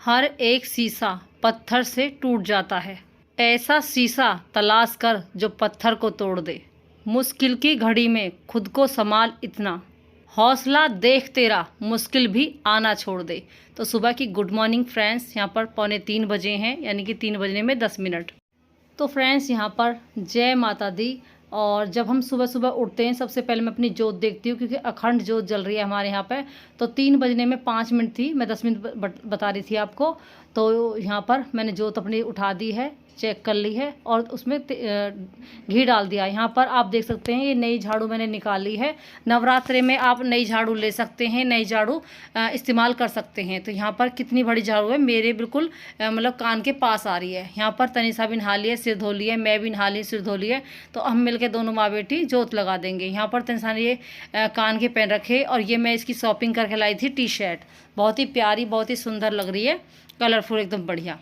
हर एक शीशा पत्थर से टूट जाता है। ऐसा शीशा तलाश कर जो पत्थर को तोड़ दे। मुश्किल की घड़ी में खुद को संभाल इतना, हौसला देख तेरा मुश्किल भी आना छोड़ दे। तो सुबह की गुड मॉर्निंग फ्रेंड्स, यहाँ पर 2:45 बजे हैं, यानी कि 3 बजने में 10 मिनट। तो फ्रेंड्स यहाँ पर जय माता दी। और जब हम सुबह सुबह उठते हैं सबसे पहले मैं अपनी जोत देखती हूँ, क्योंकि अखंड जोत जल रही है हमारे यहाँ पे। तो 3 बजने में 5 मिनट थी, मैं 10 मिनट बता रही थी आपको। तो यहाँ पर मैंने जोत अपनी उठा दी है, चेक कर ली है और उसमें घी डाल दिया। यहाँ पर आप देख सकते हैं ये नई झाड़ू मैंने निकाली है। नवरात्रि में आप नई झाड़ू ले सकते हैं, नई झाड़ू इस्तेमाल कर सकते हैं। तो यहाँ पर कितनी बड़ी झाड़ू है, मेरे बिल्कुल मतलब कान के पास आ रही है। यहाँ पर तनिषा भी नहा ली है, सिर धो ली है, मैं भी नहा ली, सिर धो ली है। तो हम मिलकर दोनों माँ बेटी जोत लगा देंगे। यहाँ पर तनिषा ने ये कान के पहन रखे और ये मैं इसकी शॉपिंग करके लाई थी टी शर्ट। बहुत ही प्यारी, बहुत ही सुंदर लग रही है, कलरफुल एकदम बढ़िया।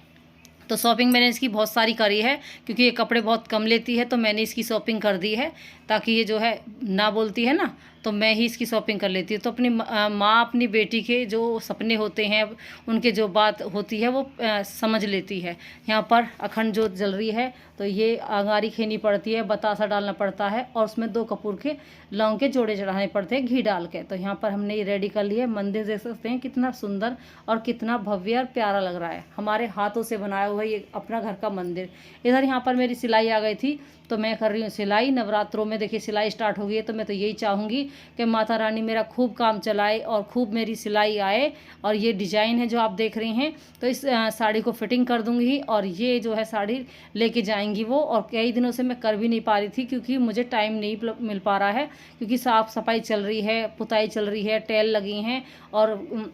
तो शॉपिंग मैंने इसकी बहुत सारी करी है, क्योंकि ये कपड़े बहुत कम लेती है। तो मैंने इसकी शॉपिंग कर दी है, ताकि ये जो है ना बोलती है ना, तो मैं ही इसकी शॉपिंग कर लेती हूँ। तो अपनी माँ अपनी बेटी के जो सपने होते हैं, उनके जो बात होती है वो समझ लेती है। यहाँ पर अखंड जोत जल रही है, तो ये अंगारी खेनी पड़ती है, बतासा डालना पड़ता है और उसमें 2 कपूर के लौंग के जोड़े चढ़ाने पड़ते हैं घी डाल के। तो यहाँ पर हमने ये रेडी कर लिया है। मंदिर देख सकते हैं कितना सुंदर और कितना भव्य और प्यारा लग रहा है। हमारे हाथों से बनाया हुआ ये अपना घर का मंदिर। इधर यहाँ पर मेरी सिलाई आ गई थी, तो मैं कर रही हूँ सिलाई। नवरात्रों में देखिए सिलाई स्टार्ट हो गई है, तो मैं तो यही चाहूँगी कि माता रानी मेरा खूब काम चलाए और खूब मेरी सिलाई आए। और ये डिज़ाइन है जो आप देख रहे हैं, तो इस साड़ी को फिटिंग कर दूँगी और ये जो है साड़ी लेके जाएंगी वो। और कई दिनों से मैं कर भी नहीं पा रही थी, क्योंकि मुझे टाइम नहीं मिल पा रहा है, क्योंकि साफ़ सफाई चल रही है, पुताई चल रही है, टेल लगी हैं और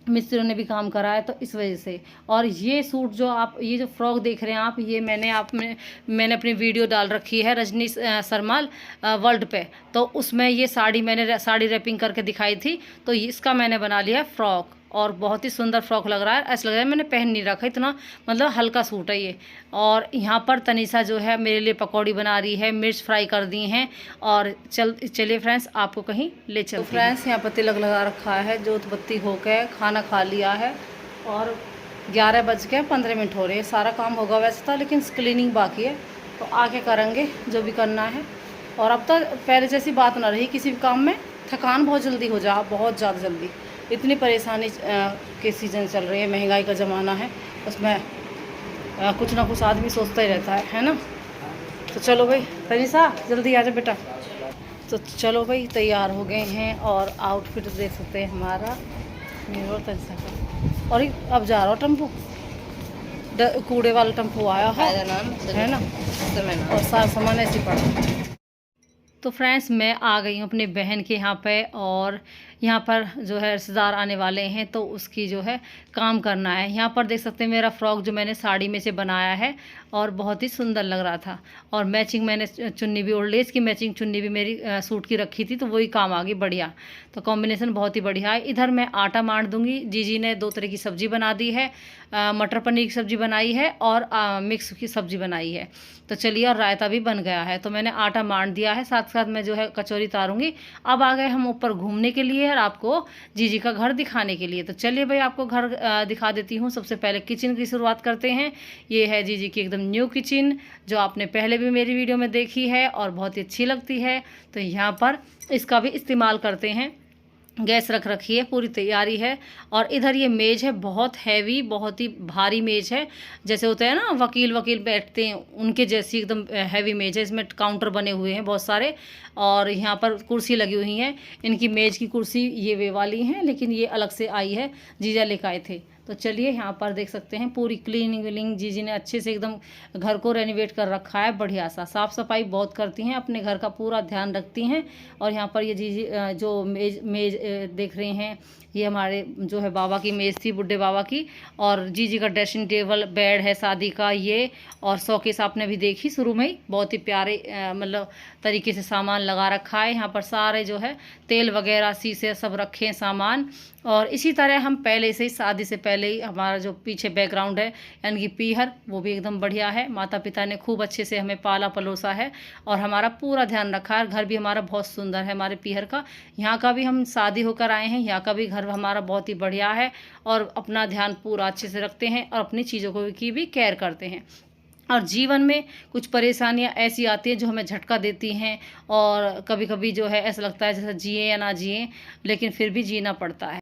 मिस्त्रियों ने भी काम करा है, तो इस वजह से। और ये सूट जो आप ये जो फ्रॉक देख रहे हैं आप, ये मैंने अपनी वीडियो डाल रखी है रजनी सरमाल वर्ल्ड पे। तो उसमें ये साड़ी मैंने साड़ी रैपिंग करके दिखाई थी, तो इसका मैंने बना लिया फ्रॉक। और बहुत ही सुंदर फ्रॉक लग रहा है, ऐसा लग रहा है मैंने पहन नहीं रखा, इतना मतलब हल्का सूट है ये। और यहाँ पर तनिषा जो है मेरे लिए पकौड़ी बना रही है, मिर्च फ्राई कर दी हैं। और चलिए फ्रेंड्स आपको कहीं ले चलते हैं। तो फ्रेंड्स यहाँ पर तिलक लगा रखा है, जोत बत्ती होकर खाना खा लिया है और 11:15 हो रहे हैं। सारा काम होगा वैसे था, लेकिन क्लीनिंग बाकी है, तो आके करेंगे जो भी करना है। और अब तो पहले जैसी बात ना रही, किसी भी काम में थकान बहुत जल्दी हो जा, बहुत ज़्यादा जल्दी। इतनी परेशानी के सीज़न चल रही है, महंगाई का ज़माना है, उसमें कुछ ना कुछ आदमी सोचता ही रहता है ना। तो चलो भाई तनिषा जल्दी आ जा बेटा। तो चलो भाई तैयार हो गए हैं और आउटफिट देख सकते हैं हमारा, मेरा और तनिषा का। और अब जा रहा हो टेम्पो, कूड़े वाला टेम्पो आया है ना, और सारा सामान ऐसे पड़ा। तो फ्रेंड्स मैं आ गई हूँ अपनी बहन के यहाँ पे, और यहाँ पर जो है रिश्तेदार आने वाले हैं, तो उसकी जो है काम करना है। यहाँ पर देख सकते हैं मेरा फ्रॉक जो मैंने साड़ी में से बनाया है, और बहुत ही सुंदर लग रहा था। और मैचिंग मैंने चुन्नी भी, और लेस की मैचिंग चुन्नी भी मेरी सूट की रखी थी, तो वही काम आ गई बढ़िया। तो कॉम्बिनेशन बहुत ही बढ़िया है। इधर मैं आटा मार दूँगी। जीजी ने 2 तरह की सब्ज़ी बना दी है, मटर पनीर की सब्ज़ी बनाई है और मिक्स की सब्ज़ी बनाई है। तो चलिए, और रायता भी बन गया है। तो मैंने आटा मार दिया है, साथ साथ मैं जो है कचौरी तारूंगी। अब आ गए हम ऊपर घूमने के लिए और आपको जीजी का घर दिखाने के लिए। तो चलिए भाई आपको घर दिखा देती हूँ। सबसे पहले किचन की शुरुआत करते हैं। ये है जीजी की एकदम न्यू किचन, जो आपने पहले भी मेरी वीडियो में देखी है और बहुत ही अच्छी लगती है। तो यहाँ पर इसका भी इस्तेमाल करते हैं। गैस रख रखी है, पूरी तैयारी है। और इधर ये मेज़ है, बहुत हैवी, बहुत ही भारी मेज़ है। जैसे होते हैं ना वकील बैठते हैं, उनके जैसी एकदम हैवी मेज़ है। इसमें काउंटर बने हुए हैं बहुत सारे, और यहाँ पर कुर्सी लगी हुई हैं। इनकी मेज़ की कुर्सी ये वे वाली हैं, लेकिन ये अलग से आई है, जीजा लेकर आए थे। तो चलिए यहाँ पर देख सकते हैं पूरी क्लीनिंग विलिंग जीजी ने अच्छे से एकदम घर को रेनोवेट कर रखा है, बढ़िया सा। साफ़ सफाई बहुत करती हैं, अपने घर का पूरा ध्यान रखती हैं। और यहाँ पर ये जीजी जो मेज़ देख रहे हैं, ये हमारे जो है बाबा की मेज़ थी, बुड्ढे बाबा की। और जीजी का ड्रेसिंग टेबल, बेड है शादी का ये, और शोकेस आपने भी देखी शुरू में ही, बहुत ही प्यारे मतलब तरीके से सामान लगा रखा है। यहाँ पर सारे जो है तेल वगैरह शीशे सब रखे हैं सामान। और इसी तरह हम पहले से ही, शादी से पहले ही, हमारा जो पीछे बैकग्राउंड है यानी कि पीहर, वो भी एकदम बढ़िया है। माता पिता ने खूब अच्छे से हमें पाला पलोसा है और हमारा पूरा ध्यान रखा है। घर भी हमारा बहुत सुंदर है, हमारे पीहर का। यहाँ का भी हम शादी शादी होकर आए हैं। यहाँ का भी घर हमारा बहुत ही बढ़िया है और अपना ध्यान पूरा अच्छे से रखते हैं और अपनी चीज़ों को की भी केयर करते हैं। और जीवन में कुछ परेशानियां ऐसी आती हैं जो हमें झटका देती हैं और कभी कभी जो है ऐसा लगता है जैसे जिए या ना जिए, लेकिन फिर भी जीना पड़ता है।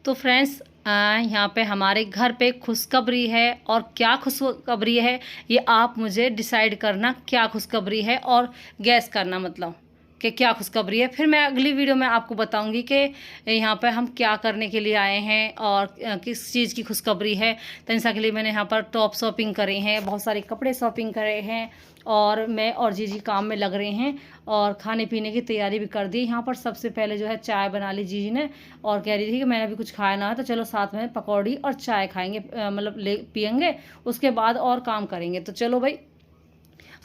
तो फ्रेंड्स, यहाँ पे हमारे घर पे खुशखबरी है, और क्या खुशखबरी है ये आप मुझे डिसाइड करना, क्या खुशखबरी है और गैस करना, मतलब कि क्या खुशखबरी है। फिर मैं अगली वीडियो में आपको बताऊंगी कि यहाँ पे हम क्या करने के लिए आए हैं और किस चीज़ की खुशखबरी है। तनिषा के लिए मैंने यहाँ पर टॉप शॉपिंग करे हैं, बहुत सारे कपड़े शॉपिंग करे हैं, और मैं और जीजी काम में लग रहे हैं और खाने पीने की तैयारी भी कर दी। यहाँ पर सबसे पहले जो है चाय बना ली जीजी ने, और कह रही थी कि मैंने अभी कुछ खाया ना है तो चलो साथ में पकौड़ी और चाय खाएंगे, मतलब ले पियेंगे, उसके बाद और काम करेंगे। तो चलो भाई,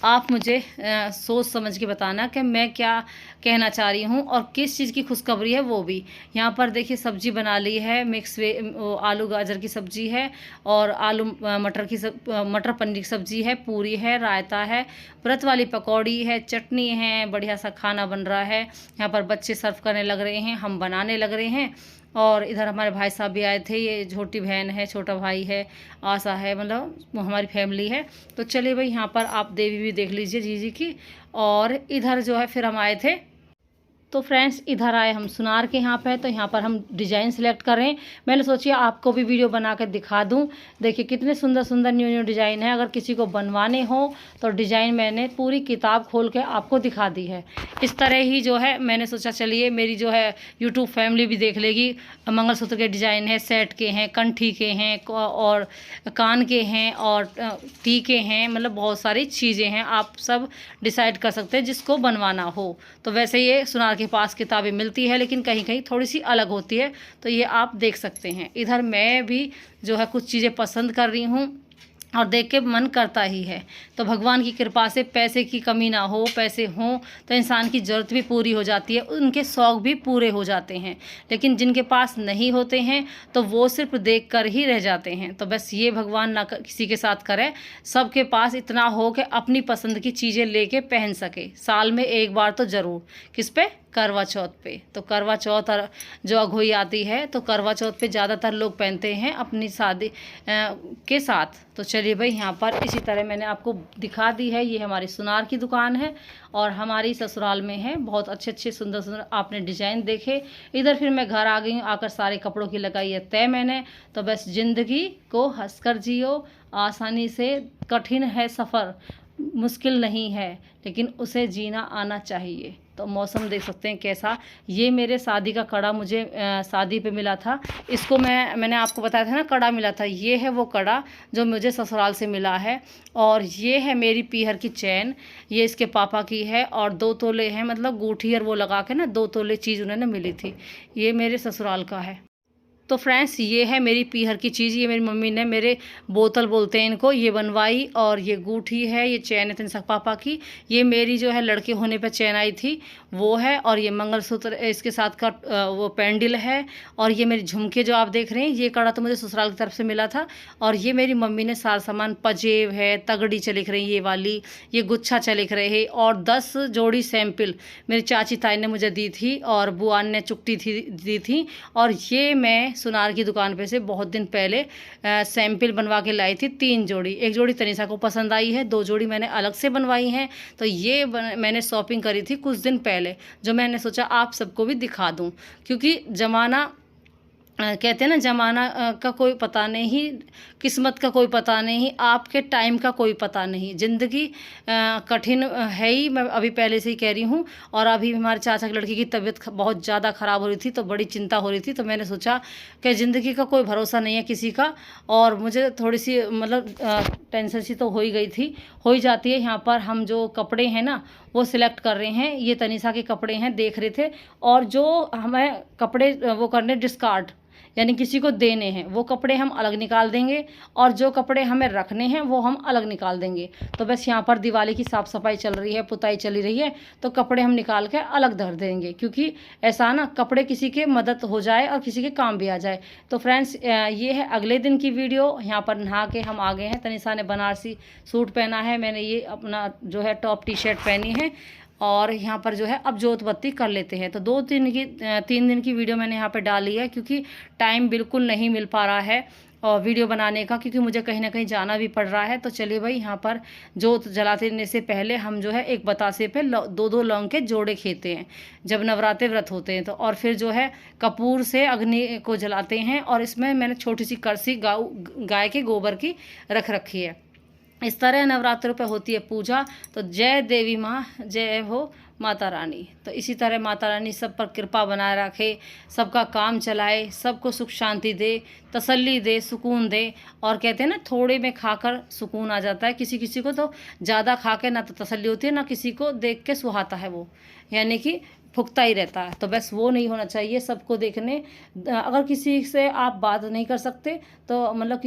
आप मुझे सोच समझ के बताना कि मैं क्या कहना चाह रही हूँ और किस चीज़ की खुशखबरी है वो भी। यहाँ पर देखिए सब्जी बना ली है, मिक्स आलू गाजर की सब्जी है, और आलू मटर पनीर की सब्जी है, पूरी है, रायता है, व्रत वाली पकौड़ी है, चटनी है, बढ़िया सा खाना बन रहा है। यहाँ पर बच्चे सर्व करने लग रहे हैं, हम बनाने लग रहे हैं, और इधर हमारे भाई साहब भी आए थे। ये छोटी बहन है, छोटा भाई है, आशा है, मतलब वो हमारी फैमिली है। तो चलिए भाई, यहाँ पर आप देवी भी देख लीजिए जीजी की। और इधर जो है फिर हम आए थे, तो फ्रेंड्स इधर आए हम सुनार के यहाँ पे। तो यहाँ पर हम डिज़ाइन सेलेक्ट करें, मैंने सोची आपको भी वीडियो बना कर दिखा दूँ। देखिए कितने सुंदर सुंदर न्यू न्यू डिज़ाइन है। अगर किसी को बनवाने हो तो डिज़ाइन मैंने पूरी किताब खोल के आपको दिखा दी है। इस तरह ही जो है मैंने सोचा चलिए मेरी जो है यूट्यूब फैमिली भी देख लेगी। मंगलसूत्र के डिज़ाइन है, सेट के हैं, कंठी के हैं, और कान के हैं, और टीके हैं, मतलब बहुत सारी चीज़ें हैं। आप सब डिसाइड कर सकते हैं जिसको बनवाना हो। तो वैसे ये सुनार के पास किताबें मिलती है, लेकिन कहीं कहीं थोड़ी सी अलग होती है, तो ये आप देख सकते हैं। इधर मैं भी जो है कुछ चीज़ें पसंद कर रही हूँ और देख के मन करता ही है। तो भगवान की कृपा से पैसे की कमी ना हो, पैसे हों तो इंसान की ज़रूरत भी पूरी हो जाती है, उनके शौक़ भी पूरे हो जाते हैं। लेकिन जिनके पास नहीं होते हैं तो वो सिर्फ देख कर ही रह जाते हैं। तो बस ये भगवान ना किसी के साथ करे, सबके पास इतना हो कि अपनी पसंद की चीज़ें लेके पहन सके, साल में एक बार तो ज़रूर। किस पे? करवा चौथ पे। तो करवा चौथ जो अघोई आती है, तो करवा चौथ पे ज़्यादातर लोग पहनते हैं अपनी शादी के साथ। तो चलिए भाई, यहाँ पर इसी तरह मैंने आपको दिखा दी है। ये हमारी सुनार की दुकान है और हमारी ससुराल में है। बहुत अच्छे अच्छे सुंदर सुंदर आपने डिज़ाइन देखे। इधर फिर मैं घर आ गई हूँ, आकर सारे कपड़ों की लगाई है तय मैंने। तो बस ज़िंदगी को हंसकर जियो, आसानी से। कठिन है सफ़र, मुश्किल नहीं है, लेकिन उसे जीना आना चाहिए। तो मौसम देख सकते हैं कैसा। ये मेरे शादी का कड़ा मुझे शादी पे मिला था। इसको मैंने आपको बताया था ना, कड़ा मिला था। ये है वो कड़ा जो मुझे ससुराल से मिला है। और ये है मेरी पीहर की चैन, ये इसके पापा की है। और 2 तोले हैं, मतलब गूठी और वो लगा के ना 2 तोले चीज़ उन्होंने मिली थी। ये मेरे ससुराल का है। तो फ्रेंड्स ये है मेरी पीहर की चीज़। ये मेरी मम्मी ने मेरे बोतल बोलते हैं इनको, ये बनवाई। और ये गूठी है, ये चैन है तनिषा पापा की। ये मेरी जो है लड़के होने पे चैन आई थी वो है। और ये मंगलसूत्र इसके साथ का वो पेंडिल है। और ये मेरी झुमके जो आप देख रहे हैं, ये कड़ा तो मुझे ससुराल की तरफ से मिला था। और ये मेरी मम्मी ने सारा सामान, पजेब है, तगड़ी चलिक रही ये वाली, ये गुच्छा चलिक रहे है, और 10 जोड़ी सैंपल मेरी चाची ताई ने मुझे दी थी, और बुआन ने चुकटी दी थी। और ये मैं सुनार की दुकान पे से बहुत दिन पहले सैंपल बनवा के लाई थी 3 जोड़ी। 1 जोड़ी तनिषा को पसंद आई है, 2 जोड़ी मैंने अलग से बनवाई हैं। तो ये मैंने शॉपिंग करी थी कुछ दिन पहले, जो मैंने सोचा आप सबको भी दिखा दूं। क्योंकि ज़माना कहते हैं ना, ज़माना का कोई पता नहीं, किस्मत का कोई पता नहीं, आपके टाइम का कोई पता नहीं। ज़िंदगी कठिन है ही, मैं अभी पहले से ही कह रही हूँ। और अभी हमारे चाचा की लड़की की तबीयत बहुत ज़्यादा ख़राब हो रही थी, तो बड़ी चिंता हो रही थी। तो मैंने सोचा कि ज़िंदगी का कोई भरोसा नहीं है किसी का। और मुझे थोड़ी सी मतलब टेंशन सी तो हो ही गई थी, हो ही जाती है। यहाँ पर हम जो कपड़े हैं ना वो सिलेक्ट कर रहे हैं। ये तनिषा के कपड़े हैं, देख रहे थे। और जो हमें कपड़े वो करने डिस्कार्ड, यानी किसी को देने हैं, वो कपड़े हम अलग निकाल देंगे। और जो कपड़े हमें रखने हैं वो हम अलग निकाल देंगे। तो बस यहाँ पर दिवाली की साफ़ सफाई चल रही है, पुताई चली रही है, तो कपड़े हम निकाल के अलग धर देंगे। क्योंकि ऐसा ना, कपड़े किसी के मदद हो जाए और किसी के काम भी आ जाए। तो फ्रेंड्स ये है अगले दिन की वीडियो। यहाँ पर नहा के हम आ गए हैं। तनिषा ने बनारसी सूट पहना है, मैंने ये अपना जो है टॉप टी शर्ट पहनी है। और यहाँ पर जो है अब जोत बत्ती कर लेते हैं। तो 3 दिन की वीडियो मैंने यहाँ पे डाली है, क्योंकि टाइम बिल्कुल नहीं मिल पा रहा है और वीडियो बनाने का, क्योंकि मुझे कहीं ना कहीं जाना भी पड़ रहा है। तो चलिए भाई, यहाँ पर जोत जलाने से पहले हम जो है एक बतासे पे 2-2 लौंग के जोड़े खेते हैं जब नवरात्रि व्रत होते हैं। तो और फिर जो है कपूर से अग्नि को जलाते हैं, और इसमें मैंने छोटी सी करसी गाय के गोबर की रख रखी है। इस तरह नवरात्रों पे होती है पूजा। तो जय देवी माँ, जय हो माता रानी। तो इसी तरह माता रानी सब पर कृपा बनाए रखे, सबका काम चलाए, सबको सुख शांति दे, तसल्ली दे, सुकून दे। और कहते हैं ना, थोड़े में खाकर सुकून आ जाता है। किसी किसी को तो ज़्यादा खा के ना तो तसल्ली होती है, ना किसी को देख के सुहाता है, वो यानी कि फुकता ही रहता है। तो बस वो नहीं होना चाहिए। सबको देखने, अगर किसी से आप बात नहीं कर सकते तो मतलब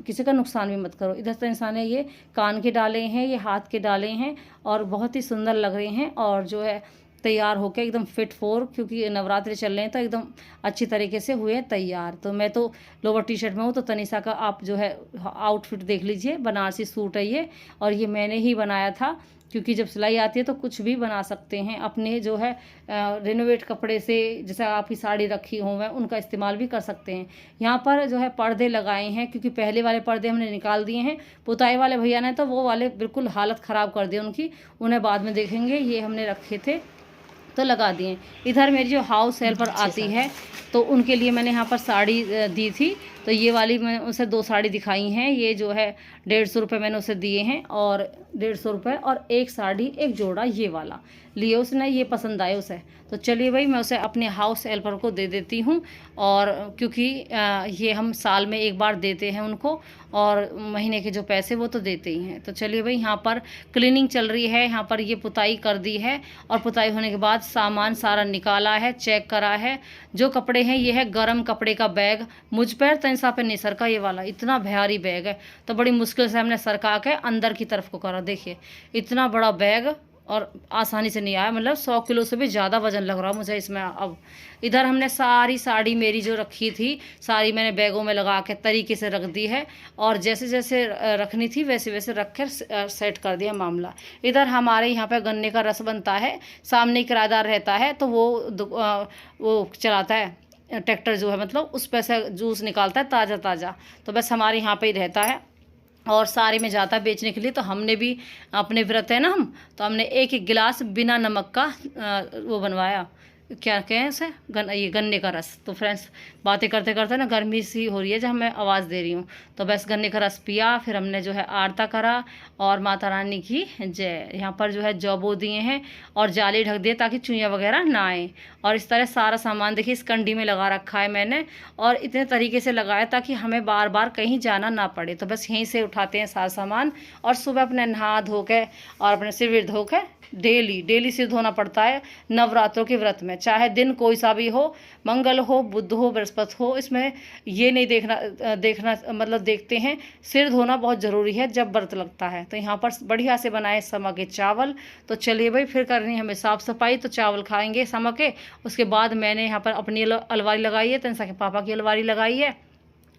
किसी का नुकसान भी मत करो। इधर तो इंसान ने ये कान के डाले हैं, ये हाथ के डाले हैं, और बहुत ही सुंदर लग रहे हैं। और जो है तैयार होकर एकदम फिट फोर, क्योंकि नवरात्रि चल रहे हैं तो एकदम अच्छी तरीके से हुए तैयार। तो मैं तो लोअर टी शर्ट में हूँ, तो तनिषा का आप जो है आउटफिट देख लीजिए, बनारसी सूट है ये, और ये मैंने ही बनाया था, क्योंकि जब सिलाई आती है तो कुछ भी बना सकते हैं। अपने जो है रेनोवेट कपड़े से, जैसे आपकी साड़ी रखी हो मैं उनका इस्तेमाल भी कर सकते हैं। यहाँ पर जो है पर्दे लगाए हैं, क्योंकि पहले वाले पर्दे हमने निकाल दिए हैं। पुताई वाले भैया ने तो वो वाले बिल्कुल हालत ख़राब कर दी उनकी, उन्हें बाद में देखेंगे। ये हमने रखे थे तो लगा दिए। इधर मेरी जो हाउस हेल्पर आती है, तो उनके लिए मैंने यहाँ पर साड़ी दी थी। तो ये वाली मैं उसे 2 साड़ी दिखाई हैं। ये जो है 150 रुपये मैंने उसे दिए हैं, और 150 रुपये, और एक साड़ी एक जोड़ा ये वाला लिए उसने, ये पसंद आए उसे। तो चलिए भाई, मैं उसे अपने हाउस हेल्पर को दे देती हूँ, और क्योंकि ये हम साल में एक बार देते हैं उनको, और महीने के जो पैसे वो तो देते ही हैं। तो चलिए भाई, यहाँ पर क्लीनिंग चल रही है। यहाँ पर ये पुताई कर दी है, और पुताई होने के बाद सामान सारा निकाला है, चेक करा है। जो कपड़े हैं, ये है गर्म कपड़े का बैग, मुझ पर तनिषा पे नहीं सरका, ये वाला इतना भारी बैग है। तो बड़ी मुश्किल से हमने सरका के अंदर की तरफ को करा। देखिए इतना बड़ा बैग, और आसानी से नहीं आया, मतलब 100 किलो से भी ज़्यादा वजन लग रहा मुझे इसमें अब। इधर हमने सारी साड़ी मेरी जो रखी थी, सारी मैंने बैगों में लगा के तरीके से रख दी है, और जैसे जैसे रखनी थी वैसे वैसे रख कर सेट कर दिया मामला। इधर हमारे यहाँ पे गन्ने का रस बनता है, सामने किराएदार रहता है, तो वो चलाता है ट्रैक्टर जो है, मतलब उस पे से जूस निकालता है ताज़ा ताज़ा। तो बस हमारे यहाँ पे ही रहता है, और सारे में जाता है बेचने के लिए। तो हमने भी अपने व्रत है ना हम, तो हमने एक एक गिलास बिना नमक का वो बनवाया, क्या कहें उसे, ये गन्ने का रस। तो फ्रेंड्स, बातें करते करते ना गर्मी सी हो रही है जब मैं आवाज़ दे रही हूँ, तो बस गन्ने का रस पिया। फिर हमने जो है आरता करा, और माता रानी की जय। यहाँ पर जो है जौ बो दिए हैं, और जाली ढक दिए ताकि चुईयाँ वगैरह ना आए। और इस तरह सारा सामान देखिए इस कंडी में लगा रखा है मैंने, और इतने तरीके से लगाया ताकि हमें बार बार कहीं जाना ना पड़े। तो बस यहीं से उठाते हैं सारा सामान, और सुबह अपने नहा धो के और अपने सिर विर धो के डेली सिर धोना पड़ता है नवरात्रों के व्रत में, चाहे दिन कोई सा भी हो, मंगल हो, बुध हो, बृहस्पति हो। इसमें ये नहीं देखना मतलब देखते हैं, सिर धोना बहुत ज़रूरी है जब व्रत लगता है। तो यहाँ पर बढ़िया से बनाए समा के चावल। तो चलिए भाई, फिर करनी हमें साफ़ सफाई। तो चावल खाएंगे समा के, उसके बाद मैंने यहाँ पर अपनी अलमारी लगाई है, तनिषा के पापा की अलमारी लगाई है,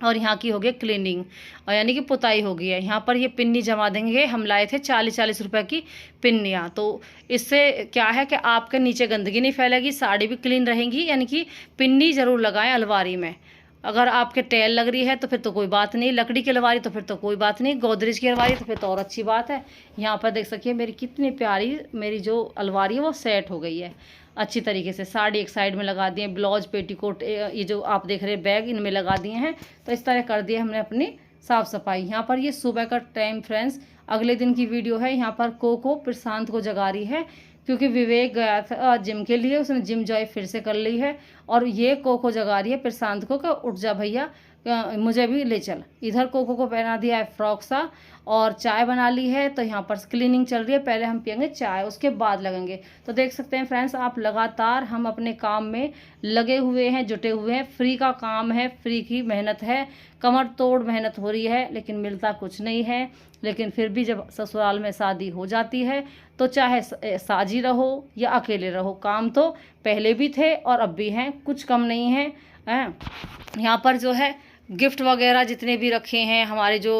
और यहाँ की हो गई क्लीनिंग, और यानी कि पुताई हो गई है। यहाँ पर ये पिन्नी जमा देंगे, हम लाए थे 40-40 रुपए की पिन्नियाँ। तो इससे क्या है कि आपके नीचे गंदगी नहीं फैलेगी, साड़ी भी क्लीन रहेंगी। यानी कि पिन्नी ज़रूर लगाएं अलमारी में। अगर आपके टेल लग रही है तो फिर तो कोई बात नहीं, लकड़ी की अलमारी तो फिर तो कोई बात नहीं, गोदरेज की अलमारी तो फिर तो और अच्छी बात है। यहाँ पर देख सकिए मेरी कितनी प्यारी मेरी जो अलमारी है वो सेट हो गई है अच्छी तरीके से। साड़ी एक साइड में लगा दिए, ब्लाउज, पेटीकोट, ये जो आप देख रहे हैं बैग, इनमें लगा दिए हैं। तो इस तरह कर दिए हमने अपनी साफ़ सफाई। यहाँ पर ये सुबह का टाइम फ्रेंड्स, अगले दिन की वीडियो है। यहाँ पर कोको प्रशांत को जगा रही है, क्योंकि विवेक गया था जिम के लिए, उसने जिम जॉय फिर से कर ली है, और ये कोको जगा रही है प्रशांत को कि उठ जा भैया, मुझे भी ले चल। इधर कोको को पहना दिया है फ्रॉक सा, और चाय बना ली है। तो यहाँ पर क्लीनिंग चल रही है, पहले हम पियेंगे चाय, उसके बाद लगेंगे। तो देख सकते हैं फ्रेंड्स आप, लगातार हम अपने काम में लगे हुए हैं, जुटे हुए हैं। फ्री का काम है, फ्री की मेहनत है, कमर तोड़ मेहनत हो रही है, लेकिन मिलता कुछ नहीं है। लेकिन फिर भी जब ससुराल में शादी हो जाती है, तो चाहे साझी रहो या अकेले रहो, काम तो पहले भी थे और अब भी हैं, कुछ कम नहीं है। यहाँ पर जो है गिफ्ट वगैरह जितने भी रखे हैं, हमारे जो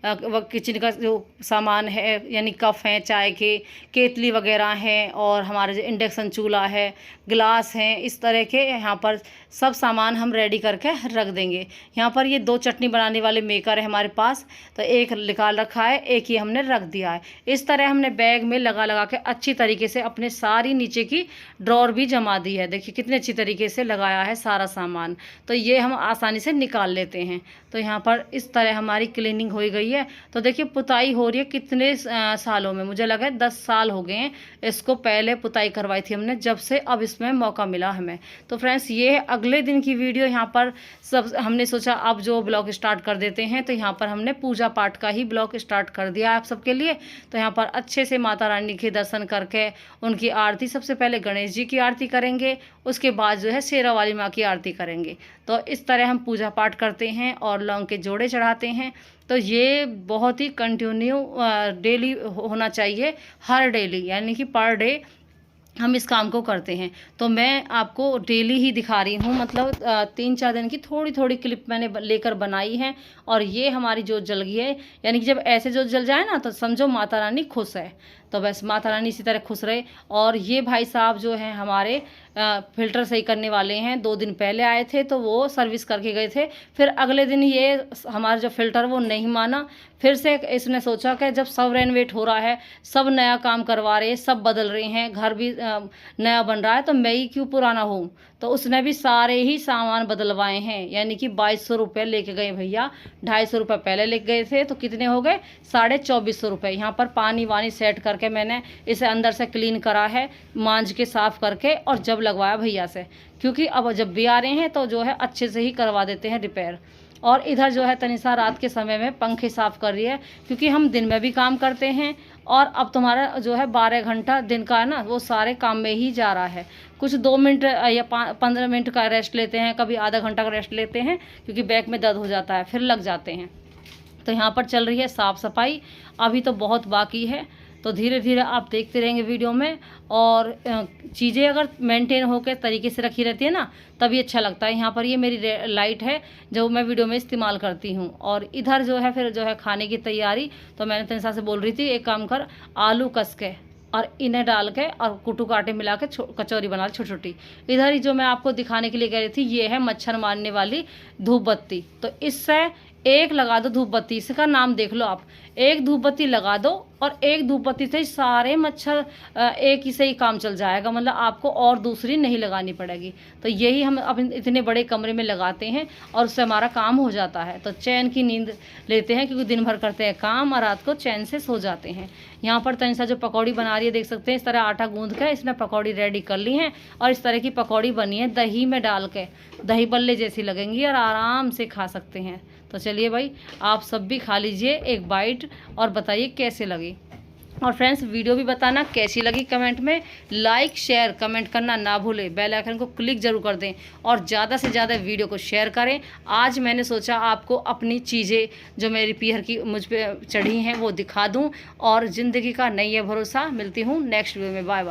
किचन का जो सामान है, यानी कप हैं चाय के, केतली वगैरह हैं, और हमारा जो इंडक्शन चूल्हा है, गिलास हैं, इस तरह के यहाँ पर सब सामान हम रेडी करके रख देंगे। यहाँ पर ये 2 चटनी बनाने वाले मेकर है हमारे पास, तो एक निकाल रखा है, एक ही हमने रख दिया है। इस तरह हमने बैग में लगा लगा के अच्छी तरीके से अपने सारी नीचे की ड्रॉर भी जमा दी है। देखिए कितने अच्छी तरीके से लगाया है सारा सामान, तो ये हम आसानी से निकाल लेते हैं। तो यहाँ पर इस तरह हमारी क्लीनिंग हो गई है। तो देखिए पुताई हो रही है कितने सालों में, मुझे लगा 10 साल हो गए हैं इसको, पहले पुताई करवाई थी हमने जब से, अब इसमें मौका मिला हमें। तो फ्रेंड्स ये है अगले दिन की वीडियो। यहाँ पर सब हमने सोचा अब जो ब्लॉग स्टार्ट कर देते हैं, तो यहाँ पर हमने पूजा पाठ का ही ब्लॉग स्टार्ट कर दिया आप सबके लिए। तो यहाँ पर अच्छे से माता रानी के दर्शन करके उनकी आरती, सबसे पहले गणेश जी की आरती करेंगे, उसके बाद जो है शेरा वाली माँ की आरती करेंगे। तो इस तरह हम पूजा पाठ करते हैं और लौंग के जोड़े चढ़ाते हैं। तो ये बहुत ही कंटिन्यू डेली होना चाहिए, हर डेली, यानी कि पर डे हम इस काम को करते हैं। तो मैं आपको डेली ही दिखा रही हूँ, मतलब 3-4 दिन की थोड़ी थोड़ी क्लिप मैंने लेकर बनाई है। और ये हमारी जोत जल गई है, यानी कि जब ऐसे जोत जल जाए ना तो समझो माता रानी खुश है। तो बस माता रानी इसी तरह खुश रहे। और ये भाई साहब जो हैं हमारे फ़िल्टर सही करने वाले हैं, 2 दिन पहले आए थे तो वो सर्विस करके गए थे। फिर अगले दिन ये हमारा जो फ़िल्टर वो नहीं माना, फिर से इसने सोचा कि जब सब रेनोवेट हो रहा है, सब नया काम करवा रहे हैं, सब बदल रहे हैं, घर भी नया बन रहा है, तो मैं ही क्यों पुराना हूँ। तो उसने भी सारे ही सामान बदलवाए हैं, यानी कि 2200 रुपये लेके गए भैया। 250 रुपये पहले लेके गए थे, तो कितने हो गए 2450 रुपये। यहाँ पर पानी वानी सेट करके मैंने इसे अंदर से क्लीन करा है, मांज के साफ़ करके, और जब लगवाया भैया से, क्योंकि अब जब भी आ रहे हैं तो जो है अच्छे से ही करवा देते हैं रिपेयर। और इधर जो है तनिषा रात के समय में पंखे साफ़ कर रही है, क्योंकि हम दिन में भी काम करते हैं, और अब तुम्हारा जो है 12 घंटा दिन का है ना, वो सारे काम में ही जा रहा है। कुछ 2 मिनट या 15 मिनट का रेस्ट लेते हैं, कभी आधा घंटा का रेस्ट लेते हैं, क्योंकि बैक में दर्द हो जाता है, फिर लग जाते हैं। तो यहाँ पर चल रही है साफ़ सफाई, अभी तो बहुत बाकी है। तो धीरे धीरे आप देखते रहेंगे वीडियो में। और चीज़ें अगर मेंटेन होकर तरीके से रखी रहती है ना, तभी अच्छा लगता है। यहाँ पर ये मेरी लाइट है जो मैं वीडियो में इस्तेमाल करती हूँ। और इधर जो है फिर जो है खाने की तैयारी। तो मैंने तनिषा से बोल रही थी एक काम कर, आलू कस के और इन्हें डाल के और कुटू काटे मिला के कचौरी बना छोटी छोटी। इधर ही जो मैं आपको दिखाने के लिए कह रही थी, ये है मच्छर मारने वाली धूप बत्ती। तो इससे एक लगा दो धूप बत्ती, इसका नाम देख लो आप, एक धूप बत्ती लगा दो और एक धूप बत्ती से ही सारे मच्छर एक ही से ही काम चल जाएगा, मतलब आपको और दूसरी नहीं लगानी पड़ेगी। तो यही हम अब इतने बड़े कमरे में लगाते हैं और उससे हमारा काम हो जाता है। तो चैन की नींद लेते हैं, क्योंकि दिन भर करते हैं काम और रात को चैन से सो जाते हैं। यहाँ पर तनिषा जो पकौड़ी बना रही है, देख सकते हैं, इस तरह आटा गूंद के इसने पकौड़ी रेडी कर ली है। और इस तरह की पकौड़ी बनी है दही में डाल के, दही बल्ले जैसी लगेंगी और आराम से खा सकते हैं। तो चलिए भाई, आप सब भी खा लीजिए एक बाइट और बताइए कैसे लगी। और फ्रेंड्स वीडियो भी बताना कैसी लगी कमेंट में। लाइक शेयर कमेंट करना ना भूलें, बेल आइकन को क्लिक ज़रूर कर दें और ज़्यादा से ज़्यादा वीडियो को शेयर करें। आज मैंने सोचा आपको अपनी चीज़ें जो मेरी पीहर की मुझ पे चढ़ी हैं वो दिखा दूं। और ज़िंदगी का नहीं है भरोसा। मिलती हूँ नेक्स्ट वीडियो में, बाय बाय।